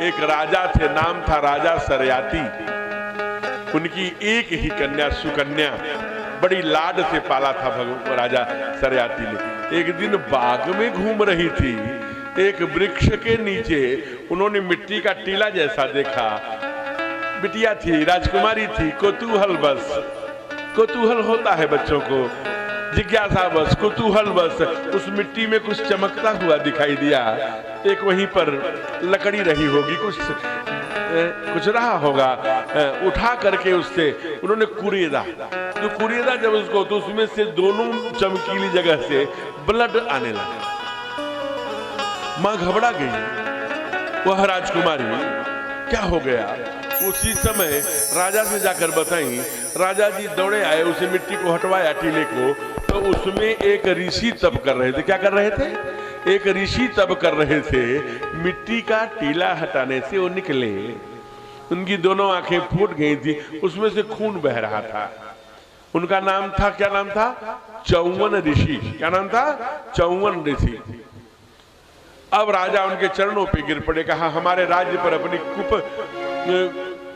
एक राजा थे, नाम था राजा सरयाती। उनकी एक ही कन्या सुकन्या, बड़ी लाड से पाला था राजा सरयाती ने। एक दिन बाग में घूम रही थी, एक वृक्ष के नीचे उन्होंने मिट्टी का टीला जैसा देखा। बिटिया थी, राजकुमारी थी, कौतूहल बस, कौतूहल होता है बच्चों को, जिज्ञासा बस, कुतूहल बस, उस मिट्टी में कुछ चमकता हुआ दिखाई दिया। एक वहीं पर लकड़ी रही होगी, कुछ रहा होगा, उठा करके उससे उन्होंने कुरेदा। जो कुरेदा जब उसको, तो उसमें से दोनों चमकीली जगह से ब्लड आने लगा। मां घबरा गई। वह राजकुमारी, क्या हो गया? उसी समय राजा से जाकर बताई। राजा जी दौड़े आए, उसे मिट्टी को हटवाया टीले को, तो उसमें एक ऋषि तप कर रहे थे। क्या कर रहे थे? एक ऋषि तप कर रहे थे। मिट्टी का टीला हटाने से वो निकले, उनकी दोनों आंखें फूट गई थी, उसमें से खून बह रहा था। उनका नाम था, क्या नाम था? चौवन ऋषि। क्या नाम था? चौवन ऋषि। अब राजा उनके चरणों पे गिर पड़े, कहा हमारे राज्य पर अपनी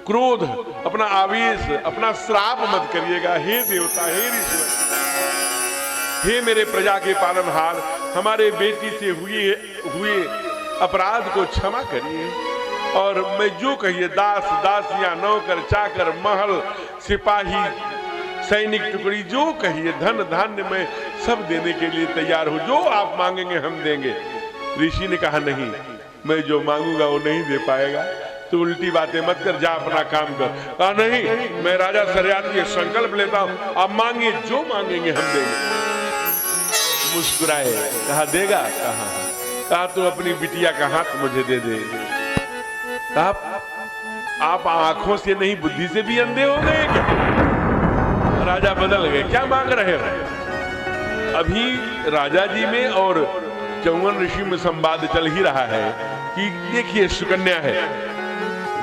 क्रोध, अपना आवेश, अपना श्राप मत करिएगा। हे देवता, हे ऋषि, हे मेरे प्रजा के पालनहार, हमारे बेटी से हुए अपराध को क्षमा करिए, और मैं जो कहिए, दास दासियां, नौकर चाकर, महल, सिपाही, सैनिक टुकड़ी, जो कहिए, धन धान्य में सब देने के लिए तैयार हूं। जो आप मांगेंगे हम देंगे। ऋषि ने कहा नहीं, मैं जो मांगूंगा वो नहीं दे पाएगा, तो उल्टी बातें मत कर, जा अपना काम कर। कहा नहीं, मैं राजा सरयाती संकल्प लेता हूं, आप मांगिए, जो मांगेंगे हम देंगे। मुस्कुराए, कहा देगा? कहा तो अपनी बिटिया का हाथ मुझे दे दे। आप आंखों से नहीं बुद्धि से भी अंधे हो गए क्या? राजा बदल गए। क्या मांग रहे हो? अभी राजा जी में और चौवन ऋषि में संवाद चल ही रहा है कि देखिए सुकन्या है,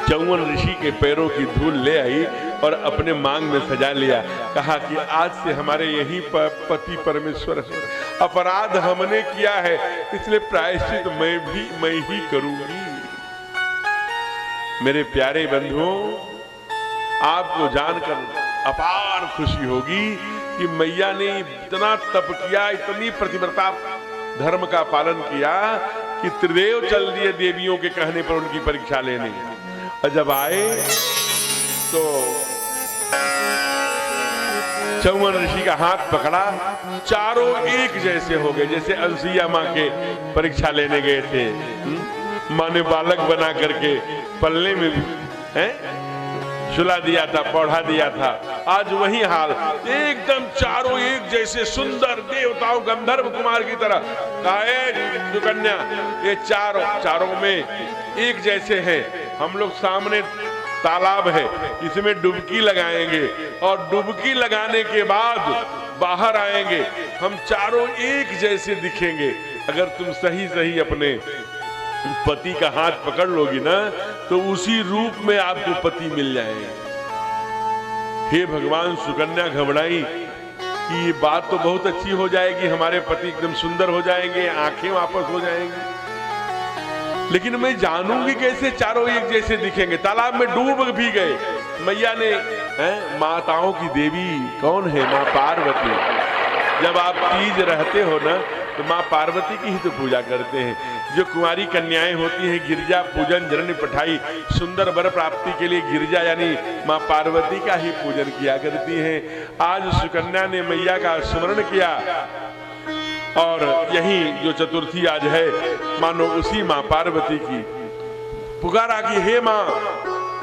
चौवन ऋषि के पैरों की धूल ले आई और अपने मांग में सजा लिया। कहा कि आज से हमारे यही पति परमेश्वर है, अपराध हमने किया है, इसलिए प्रायश्चित मैं ही करूंगी। मेरे प्यारे बंधुओं, आपको जानकर अपार खुशी होगी कि मैया ने इतना तप किया, इतनी प्रतिव्रता धर्म का पालन किया कि त्रिदेव चल दिए देवियों के कहने पर उनकी परीक्षा लेने। और जब आए तो चौवन ऋषि का हाथ पकड़ा, चारों एक जैसे हो गए, जैसे अलसिया माँ के परीक्षा लेने गए थे। माँ ने बालक बना करके पल्ले में झुला दिया था, पौधा दिया था। आज वही हाल, एकदम चारों एक जैसे सुंदर देवताओं, गंधर्व कुमार की तरह। कहा सुकन्या, ये चारों में एक जैसे हैं। हम लोग सामने तालाब है, इसमें डुबकी लगाएंगे और डुबकी लगाने के बाद बाहर आएंगे, हम चारों एक जैसे दिखेंगे। अगर तुम सही अपने पति का हाथ पकड़ लोगी ना, तो उसी रूप में आपको पति मिल जाएगा। हे भगवान, सुकन्या घबराई कि ये बात तो बहुत अच्छी हो जाएगी, हमारे पति एकदम सुंदर हो जाएंगे, आंखें वापस हो जाएंगी, लेकिन मैं जानूंगी कैसे चारों एक जैसे दिखेंगे? तालाब में डूब भी गए। मैया ने, माताओं की देवी कौन है? माँ पार्वती। जब आप तीज रहते हो ना, तो माँ पार्वती की ही तो पूजा करते हैं। जो कुंवारी कन्याएं होती हैं, गिरजा पूजन, जननी पठाई, सुंदर वर प्राप्ति के लिए गिरजा यानी माँ पार्वती का ही पूजन किया करती हैं। आज सुकन्या ने मैया का स्मरण किया, और यही जो चतुर्थी आज है, मानो उसी माँ पार्वती की पुकारा कि हे माँ,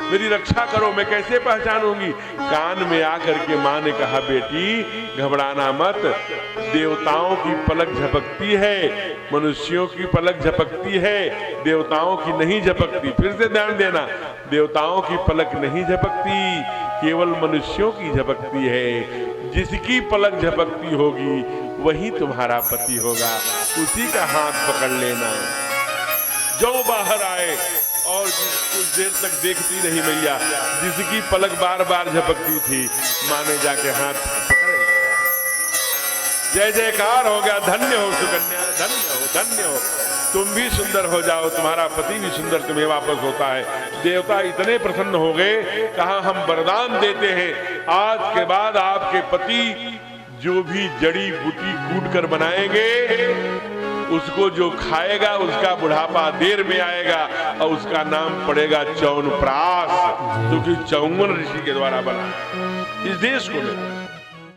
मेरी रक्षा करो, मैं कैसे पहचानूंगी? कान में आकर के माँ ने कहा, बेटी घबराना मत, देवताओं की पलक झपकती है, मनुष्यों की पलक झपकती है, देवताओं की नहीं झपकती। फिर से ध्यान देना, देवताओं की पलक नहीं झपकती, केवल मनुष्यों की झपकती है। जिसकी पलक झपकती होगी वही तुम्हारा पति होगा, उसी का हाथ पकड़ लेना। जो बाहर आए, और कुछ देर तक देखती रही मैया, जिसकी पलक बार बार झपकती थी, माँ ने जाके हाथ पकड़ लिया। जय जयकार हो गया, धन्य हो सुकन्या, धन्य हो, धन्य हो। तुम भी सुंदर हो जाओ, तुम्हारा पति भी सुंदर तुम्हें वापस होता है। देवता इतने प्रसन्न हो गए, कहा हम वरदान देते हैं, आज के बाद आपके पति जो भी जड़ी बूटी कूट कर बनाएंगे, उसको जो खाएगा उसका बुढ़ापा देर में आएगा और उसका नाम पड़ेगा च्यवनप्राश, जो कि च्यवन ऋषि के द्वारा बना है। इस देश को